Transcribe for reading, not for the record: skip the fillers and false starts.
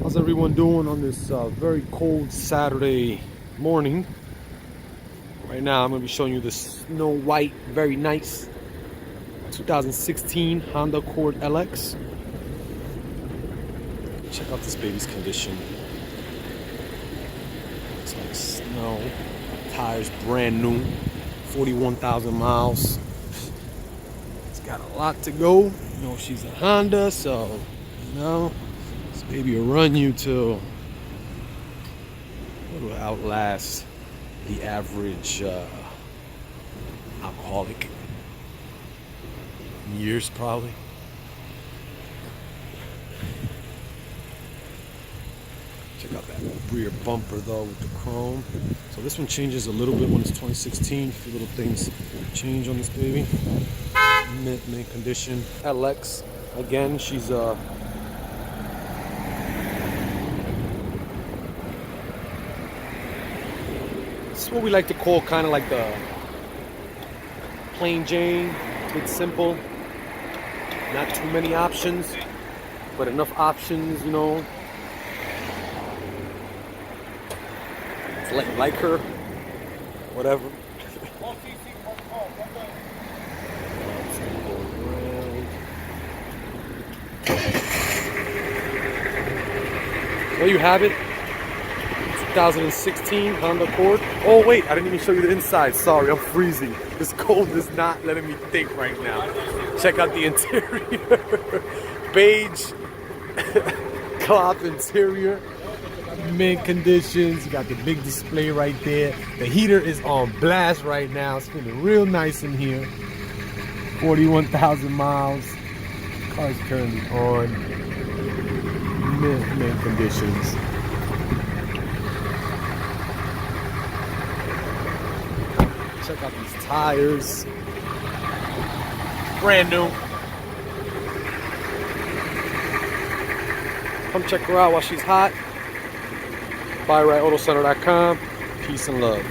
How's everyone doing on this very cold Saturday morning? Right now I'm going to be showing you this Snow White, very nice 2016 Honda Accord LX. Check out this baby's condition. It's like snow. Tires brand new, 41,000 miles. It's got a lot to go. You know, she's a Honda, so you know, this baby will run you to, it'll outlast the average alcoholic in years, probably. Check out that rear bumper though with the chrome. So this one changes a little bit when it's 2016. A few little things change on this baby. Mint condition. LX, again, she's it's what we like to call kind of like the plain Jane. It's simple, not too many options, but enough options, you know. Like her, whatever. There you have it. 2016 Honda Accord. Oh wait, I didn't even show you the inside. Sorry, I'm freezing. This cold is not letting me think right now. Check out the interior. Beige cloth interior. Mint conditions. You got the big display right there. The heater is on blast right now. It's feeling real nice in here. 41,000 miles. Car's currently on. Mint conditions. Check out these tires. Brand new. Come check her out while she's hot. BuyRightAutoCenter.com. Peace and love.